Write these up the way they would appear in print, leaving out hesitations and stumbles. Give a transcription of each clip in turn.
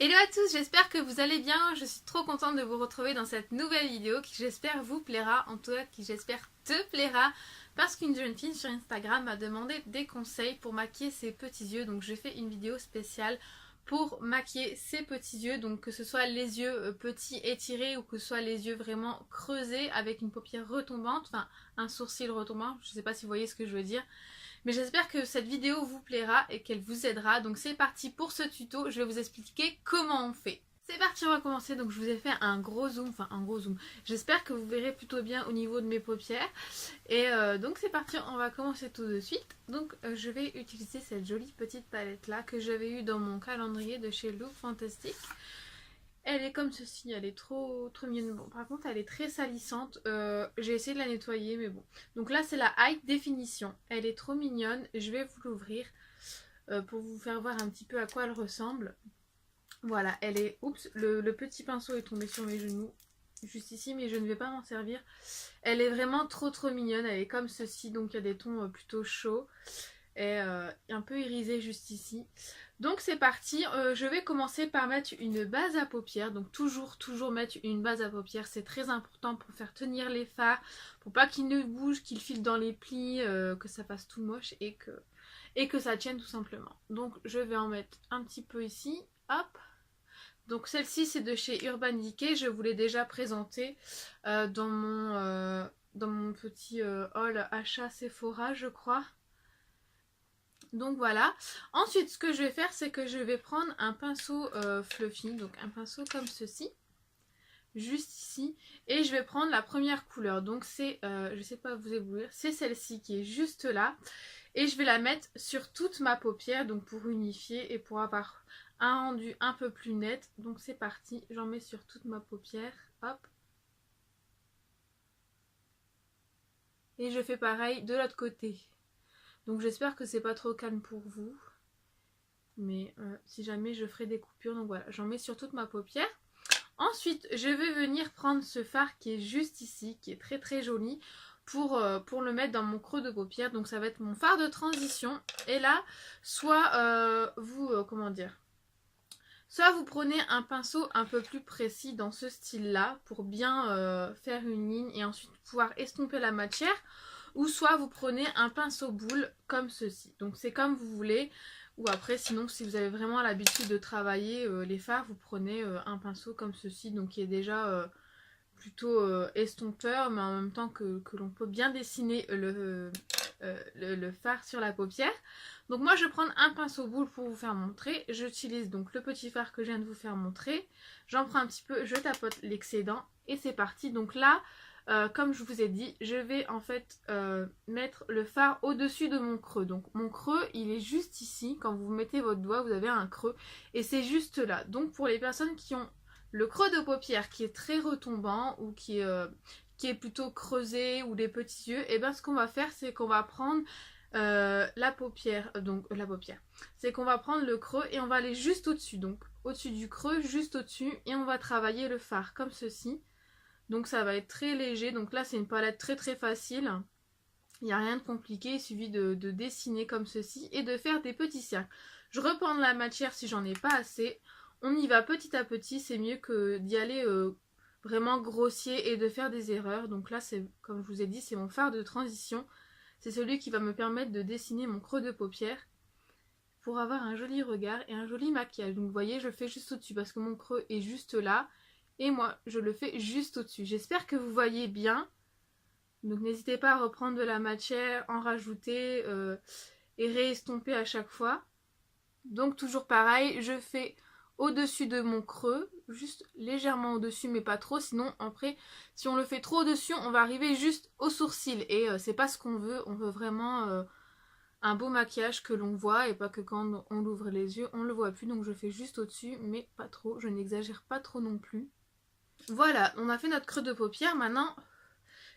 Hello à tous, j'espère que vous allez bien. Je suis trop contente de vous retrouver dans cette nouvelle vidéo qui j'espère vous plaira, en tout cas qui j'espère te plaira, parce qu'une jeune fille sur Instagram m'a demandé des conseils pour maquiller ses petits yeux. Donc j'ai fait une vidéo spéciale pour maquiller ses petits yeux, donc que ce soit les yeux petits étirés ou que ce soit les yeux vraiment creusés avec une paupière retombante, enfin un sourcil retombant, je sais pas si vous voyez ce que je veux dire. Mais j'espère que cette vidéo vous plaira et qu'elle vous aidera. Donc c'est parti pour ce tuto, je vais vous expliquer comment on fait. C'est parti, on va commencer. Donc je vous ai fait un gros zoom, enfin un gros zoom. J'espère que vous verrez plutôt bien au niveau de mes paupières. Et donc c'est parti, on va commencer tout de suite. Donc je vais utiliser cette jolie petite palette là que j'avais eue dans mon calendrier de chez Look Fantastic. Elle est comme ceci, elle est trop mignonne. Bon, par contre, elle est très salissante. J'ai essayé de la nettoyer, mais bon. Donc là, c'est la High Definition. Elle est trop mignonne. Je vais vous l'ouvrir pour vous faire voir un petit peu à quoi elle ressemble. Voilà, elle est... Oups, le petit pinceau est tombé sur mes genoux. Juste ici, mais je ne vais pas m'en servir. Elle est vraiment trop mignonne. Elle est comme ceci, donc il y a des tons plutôt chauds. Et un peu irisé juste ici. Donc c'est parti, je vais commencer par mettre une base à paupières. Donc toujours mettre une base à paupières, c'est très important pour faire tenir les fards, pour pas qu'ils ne bougent, qu'ils filent dans les plis, que ça fasse tout moche et que ça tienne tout simplement. Donc je vais en mettre un petit peu ici, hop. Donc celle-ci c'est de chez Urban Decay, je vous l'ai déjà présentée dans mon petit haul achat Sephora je crois. Donc voilà. Ensuite, ce que je vais faire, c'est que je vais prendre un pinceau fluffy, donc un pinceau comme ceci, juste ici, et je vais prendre la première couleur. Donc c'est, je sais pas vous éblouir, c'est celle-ci qui est juste là, et je vais la mettre sur toute ma paupière, donc pour unifier et pour avoir un rendu un peu plus net. Donc c'est parti, j'en mets sur toute ma paupière, hop. Et je fais pareil de l'autre côté. Donc j'espère que c'est pas trop calme pour vous. Mais si jamais je ferai des coupures, donc voilà, j'en mets sur toute ma paupière. Ensuite, je vais venir prendre ce fard qui est juste ici, qui est très joli, pour le mettre dans mon creux de paupière. Donc ça va être mon fard de transition. Et là, soit comment dire, soit vous prenez un pinceau un peu plus précis dans ce style-là, pour bien faire une ligne et ensuite pouvoir estomper la matière. Ou soit vous prenez un pinceau boule comme ceci. Donc c'est comme vous voulez. Ou après sinon si vous avez vraiment l'habitude de travailler les fards, vous prenez un pinceau comme ceci. Donc qui est déjà plutôt estompeur. Mais en même temps que l'on peut bien dessiner le fard sur la paupière. Donc moi je vais prendre un pinceau boule pour vous faire montrer. J'utilise donc le petit fard que je viens de vous faire montrer. J'en prends un petit peu, je tapote l'excédent. Et c'est parti. Donc là... comme je vous ai dit, je vais en fait mettre le fard au-dessus de mon creux. Donc mon creux, il est juste ici. Quand vous mettez votre doigt, vous avez un creux. Et c'est juste là. Donc pour les personnes qui ont le creux de paupière qui est très retombant ou qui est plutôt creusé ou les petits yeux, et bien ce qu'on va faire, c'est qu'on va prendre la paupière. C'est qu'on va prendre le creux et on va aller juste au-dessus. Donc au-dessus du creux, juste au-dessus. Et on va travailler le fard comme ceci. Donc ça va être très léger. Donc là c'est une palette très facile. Il n'y a rien de compliqué. Il suffit de dessiner comme ceci et de faire des petits cercles. Je reprends de la matière si j'en ai pas assez. On y va petit à petit. C'est mieux que d'y aller vraiment grossier et de faire des erreurs. Donc là c'est, comme je vous ai dit, c'est mon fard de transition. C'est celui qui va me permettre de dessiner mon creux de paupière pour avoir un joli regard et un joli maquillage. Donc vous voyez, je le fais juste au-dessus parce que mon creux est juste là. Et moi, je le fais juste au-dessus. J'espère que vous voyez bien. Donc n'hésitez pas à reprendre de la matière, en rajouter et réestomper à chaque fois. Donc toujours pareil, je fais au-dessus de mon creux, juste légèrement au-dessus, mais pas trop. Sinon, après, si on le fait trop au-dessus, on va arriver juste au sourcil. Et c'est pas ce qu'on veut. On veut vraiment un beau maquillage que l'on voit et pas que quand on ouvre les yeux, on le voit plus. Donc je fais juste au-dessus, mais pas trop. Je n'exagère pas trop non plus. Voilà, on a fait notre creux de paupière. Maintenant,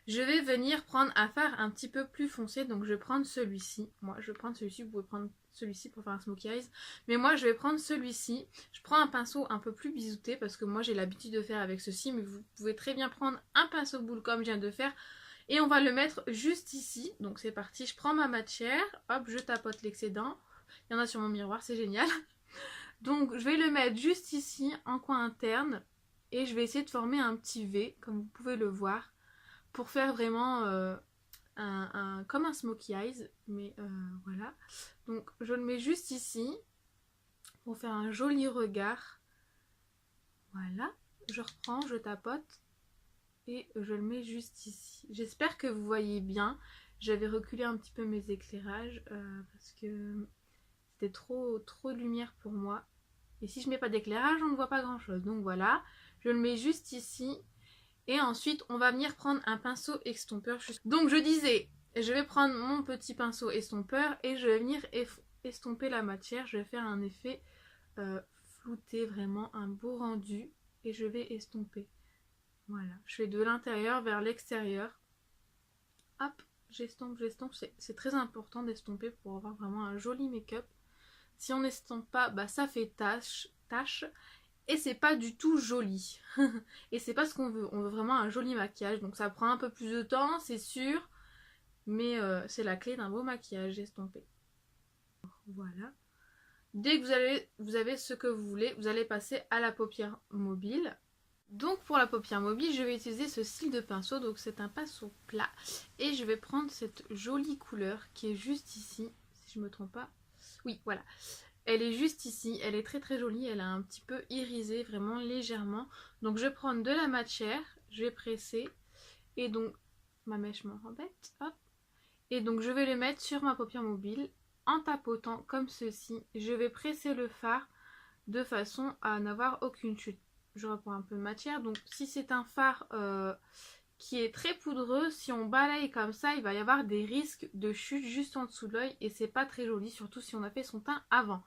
je vais venir prendre un fard un petit peu plus foncé. Donc, je vais prendre celui-ci. Moi, je vais prendre celui-ci. Vous pouvez prendre celui-ci pour faire un smokey eyes. Mais moi, je vais prendre celui-ci. Je prends un pinceau un peu plus biseauté parce que moi, j'ai l'habitude de faire avec ceci. Mais vous pouvez très bien prendre un pinceau boule comme je viens de faire. Et on va le mettre juste ici. Donc, c'est parti. Je prends ma matière. Hop, je tapote l'excédent. Il y en a sur mon miroir, c'est génial. Donc je vais le mettre juste ici en coin interne et je vais essayer de former un petit V comme vous pouvez le voir pour faire vraiment comme un smokey eyes, mais voilà. Donc je le mets juste ici pour faire un joli regard. Voilà, je reprends, je tapote et je le mets juste ici. J'espère que vous voyez bien. J'avais reculé un petit peu mes éclairages parce que c'était trop de lumière pour moi. Et si je mets pas d'éclairage, on ne voit pas grand chose. Donc voilà, je le mets juste ici. Et ensuite, on va venir prendre un pinceau estompeur. Donc je disais, je vais prendre mon petit pinceau estompeur et je vais venir estomper la matière. Je vais faire un effet flouté, vraiment un beau rendu. Et je vais estomper. Voilà, je fais de l'intérieur vers l'extérieur. Hop, j'estompe. C'est très important d'estomper pour avoir vraiment un joli make-up. Si on n'estompe pas, bah ça fait tache. Et c'est pas du tout joli. Et c'est pas ce qu'on veut. On veut vraiment un joli maquillage. Donc ça prend un peu plus de temps, c'est sûr. Mais c'est la clé d'un beau maquillage estompé. Voilà. Dès que vous avez ce que vous voulez, vous allez passer à la paupière mobile. Donc pour la paupière mobile, je vais utiliser ce style de pinceau. Donc c'est un pinceau plat. Et je vais prendre cette jolie couleur qui est juste ici. Si je me trompe pas. Oui, voilà. Elle est juste ici, elle est très jolie, elle a un petit peu irisé, vraiment légèrement. Donc je vais prendre de la matière, je vais presser, et donc ma mèche me rembête, hop. Et donc je vais le mettre sur ma paupière mobile en tapotant comme ceci. Je vais presser le fard de façon à n'avoir aucune chute. Je reprends un peu de matière, donc si c'est un fard qui est très poudreux, si on balaye comme ça, il va y avoir des risques de chute juste en dessous de l'œil et c'est pas très joli, surtout si on a fait son teint avant.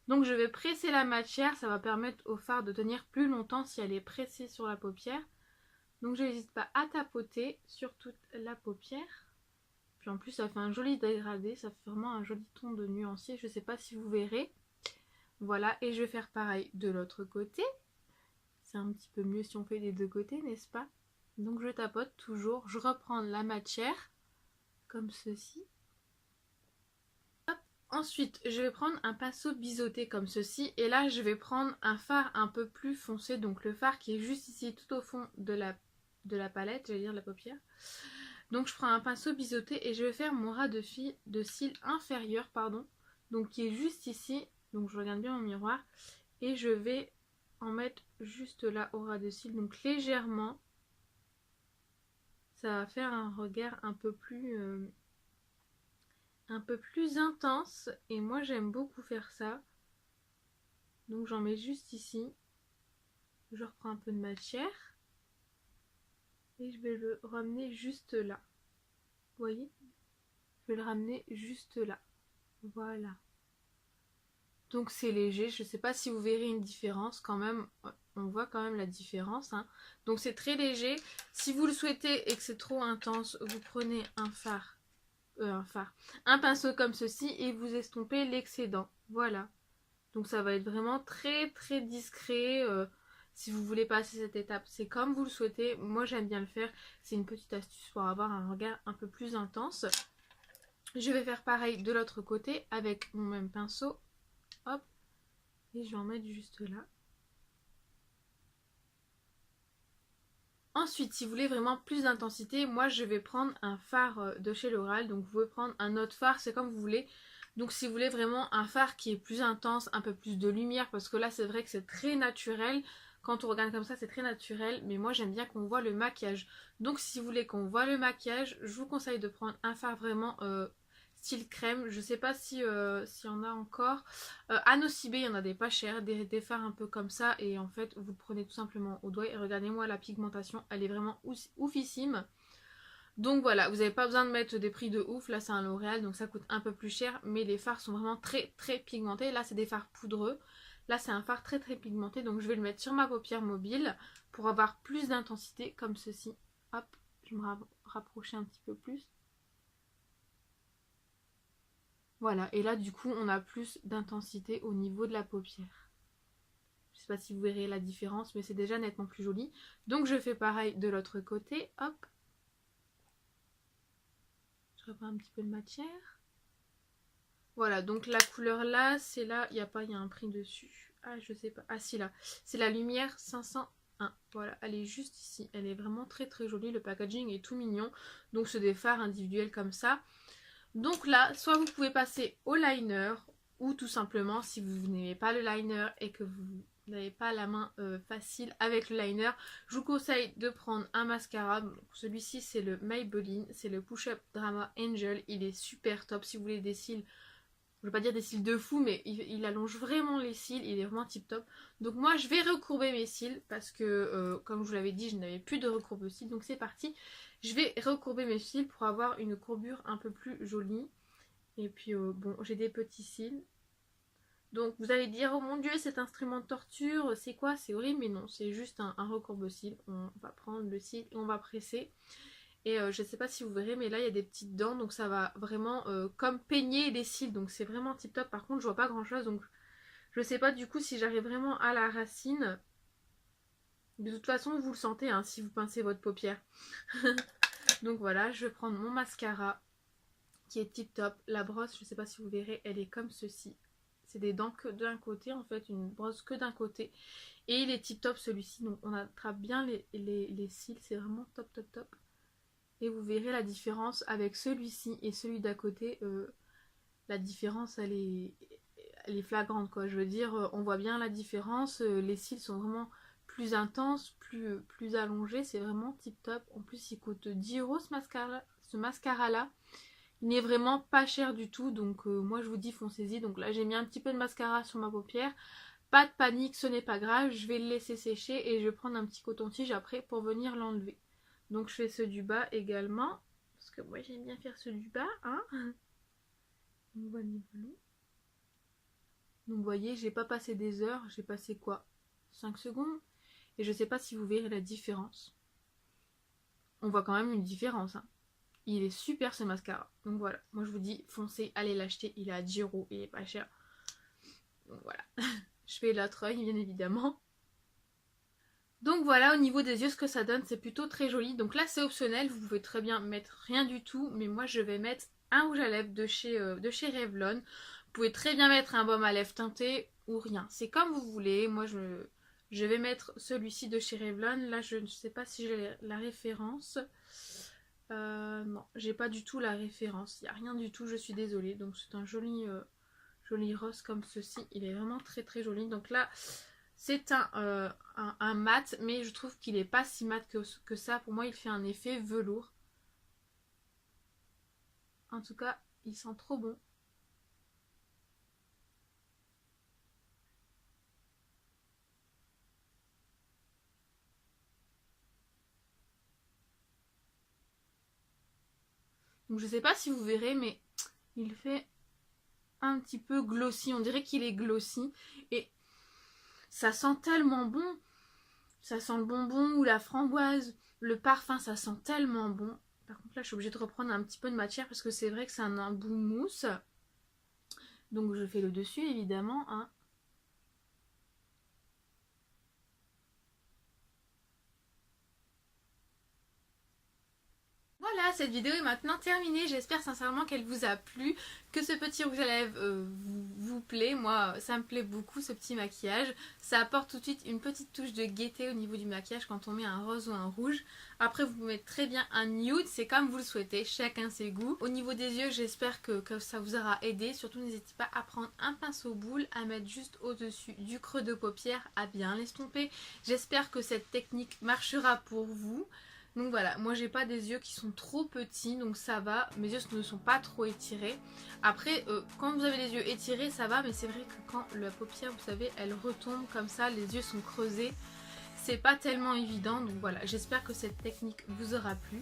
Donc je vais presser la matière, ça va permettre au fard de tenir plus longtemps si elle est pressée sur la paupière. Donc je n'hésite pas à tapoter sur toute la paupière. Puis en plus ça fait un joli dégradé, ça fait vraiment un joli ton de nuancier, je ne sais pas si vous verrez. Voilà, et je vais faire pareil de l'autre côté. C'est un petit peu mieux si on fait des deux côtés, n'est-ce pas? Donc je tapote toujours, je reprends la matière comme ceci. Ensuite, je vais prendre un pinceau biseauté comme ceci. Et là, je vais prendre un fard un peu plus foncé. Donc le fard qui est juste ici tout au fond de la palette, j'allais dire la paupière. Donc je prends un pinceau biseauté et je vais faire mon ras de cils inférieur, pardon. Donc qui est juste ici. Donc je regarde bien mon miroir. Et je vais en mettre juste là au ras de cils. Donc légèrement. Ça va faire un regard un peu plus intense et moi j'aime beaucoup faire ça. Donc j'en mets juste ici, je reprends un peu de matière et je vais le ramener juste là. Vous voyez, je vais le ramener juste là. Voilà. Donc c'est léger, je ne sais pas si vous verrez une différence quand même, on voit quand même la différence, hein. Donc c'est très léger. Si vous le souhaitez et que c'est trop intense, vous prenez un pinceau comme ceci et vous estompez l'excédent. Voilà. Donc ça va être vraiment très discret. Si vous voulez passer cette étape, c'est comme vous le souhaitez. Moi j'aime bien le faire. C'est une petite astuce pour avoir un regard un peu plus intense. Je vais faire pareil de l'autre côté avec mon même pinceau. Hop. Et je vais en mettre juste là. Ensuite, si vous voulez vraiment plus d'intensité, moi je vais prendre un fard de chez L'Oréal. Donc vous pouvez prendre un autre fard, c'est comme vous voulez. Donc si vous voulez vraiment un fard qui est plus intense, un peu plus de lumière, parce que là c'est vrai que c'est très naturel. Quand on regarde comme ça c'est très naturel, mais moi j'aime bien qu'on voit le maquillage. Donc si vous voulez qu'on voit le maquillage, je vous conseille de prendre un fard vraiment style crème. Je sais pas si y en a encore. À Nocibé, il y en a des pas chers, des fards un peu comme ça. Et en fait, vous le prenez tout simplement au doigt. Et regardez-moi la pigmentation, elle est vraiment oufissime. Donc voilà, vous n'avez pas besoin de mettre des prix de ouf. Là, c'est un L'Oréal, donc ça coûte un peu plus cher. Mais les fards sont vraiment très pigmentés. Là, c'est des fards poudreux. Là, c'est un fard très pigmenté. Donc je vais le mettre sur ma paupière mobile pour avoir plus d'intensité, comme ceci. Hop, je vais me rapprocher un petit peu plus. Voilà, et là du coup on a plus d'intensité au niveau de la paupière. Je sais pas si vous verrez la différence, mais c'est déjà nettement plus joli. Donc je fais pareil de l'autre côté, hop. Je reprends un petit peu de matière. Voilà, donc la couleur là, c'est là, il y a un print dessus. Ah, je sais pas. Ah si, là. C'est la lumière 501. Voilà, elle est juste ici. Elle est vraiment très très jolie. Le packaging est tout mignon. Donc c'est des fards individuels comme ça. Donc là, soit vous pouvez passer au liner, ou tout simplement, si vous n'aimez pas le liner et que vous n'avez pas la main facile avec le liner, je vous conseille de prendre un mascara. Celui-ci, c'est le Maybelline, c'est le Push Up Drama Angel. Il est super top si vous voulez des cils. Je ne veux pas dire des cils de fou, mais il allonge vraiment les cils, il est vraiment tip top. Donc moi je vais recourber mes cils parce que comme je vous l'avais dit, je n'avais plus de recourbe cils. Donc c'est parti, je vais recourber mes cils pour avoir une courbure un peu plus jolie. Et puis bon, j'ai des petits cils. Donc vous allez dire, oh mon dieu, cet instrument de torture, c'est quoi? C'est horrible, mais non, c'est juste un recourbe cils. On va prendre le cil et on va presser. Et je ne sais pas si vous verrez, mais là il y a des petites dents, donc ça va vraiment comme peigner les cils, donc c'est vraiment tip top. Par contre je vois pas grand chose, donc je sais pas du coup si j'arrive vraiment à la racine. De toute façon vous le sentez hein, si vous pincez votre paupière. Donc voilà, je vais prendre mon mascara qui est tip top. La brosse, je sais pas si vous verrez, elle est comme ceci. C'est des dents que d'un côté en fait, une brosse que d'un côté. Et il est tip top celui-ci, donc on attrape bien les cils, c'est vraiment top top top. Et vous verrez la différence avec celui-ci et celui d'à côté. La différence elle est flagrante quoi. Je veux dire, on voit bien la différence. Les cils sont vraiment plus intenses, plus allongés. C'est vraiment tip top. En plus il coûte 10 € ce mascara là. Il n'est vraiment pas cher du tout. Donc moi je vous dis foncez-y. Donc là j'ai mis un petit peu de mascara sur ma paupière. Pas de panique, ce n'est pas grave. Je vais le laisser sécher et je vais prendre un petit coton-tige après pour venir l'enlever. Donc je fais ceux du bas également. Parce que moi j'aime bien faire ceux du bas. Hein. Donc voilà. Donc vous voyez, j'ai pas passé des heures. J'ai passé quoi? 5 secondes. Et je sais pas si vous verrez la différence. On voit quand même une différence. Hein. Il est super ce mascara. Donc voilà. Moi je vous dis, foncez, allez l'acheter. Il est à 10 €. Il est pas cher. Donc voilà. Je fais l'autre œil bien évidemment. Donc voilà, au niveau des yeux, ce que ça donne, c'est plutôt très joli. Donc là, c'est optionnel, vous pouvez très bien mettre rien du tout. Mais moi, je vais mettre un rouge à lèvres de chez Revlon. Vous pouvez très bien mettre un baume à lèvres teinté ou rien. C'est comme vous voulez. Moi, je vais mettre celui-ci de chez Revlon. Là, je ne sais pas si j'ai la référence. Non, j'ai pas du tout la référence. Il n'y a rien du tout, je suis désolée. Donc c'est un joli rose comme ceci. Il est vraiment très très joli. Donc là... C'est un mat, mais je trouve qu'il n'est pas si mat que ça. Pour moi, il fait un effet velours. En tout cas, il sent trop bon. Donc je sais pas si vous verrez, mais il fait un petit peu glossy. On dirait qu'il est glossy. Et ça sent tellement bon. Ça sent le bonbon ou la framboise. Le parfum, ça sent tellement bon. Par contre là, je suis obligée de reprendre un petit peu de matière parce que c'est vrai que c'est un embout mousse. Donc je fais le dessus évidemment. Hein. Voilà, cette vidéo est maintenant terminée. J'espère sincèrement qu'elle vous a plu, que ce petit rouge à lèvres vous plaît. Moi, ça me plaît beaucoup ce petit maquillage. Ça apporte tout de suite une petite touche de gaieté au niveau du maquillage quand on met un rose ou un rouge. Après, vous pouvez mettre très bien un nude, c'est comme vous le souhaitez, chacun ses goûts. Au niveau des yeux, j'espère que ça vous aura aidé. Surtout, n'hésitez pas à prendre un pinceau boule, à mettre juste au-dessus du creux de paupière, à bien l'estomper. J'espère que cette technique marchera pour vous. Donc voilà, moi j'ai pas des yeux qui sont trop petits, donc ça va, mes yeux ne sont pas trop étirés. Après, quand vous avez les yeux étirés, ça va, mais c'est vrai que quand la paupière, vous savez, elle retombe comme ça, les yeux sont creusés, c'est pas tellement évident. Donc voilà, j'espère que cette technique vous aura plu.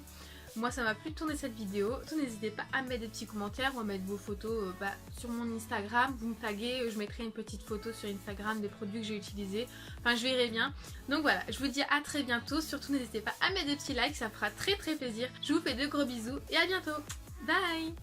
Moi ça m'a plu de tourner cette vidéo. N'hésitez pas à mettre des petits commentaires ou à mettre vos photos sur mon Instagram. Vous me taguez, je mettrai une petite photo sur Instagram des produits que j'ai utilisés. Enfin je verrai bien. Donc voilà, je vous dis à très bientôt. Surtout n'hésitez pas à mettre des petits likes, ça fera très très plaisir. Je vous fais de gros bisous et à bientôt. Bye.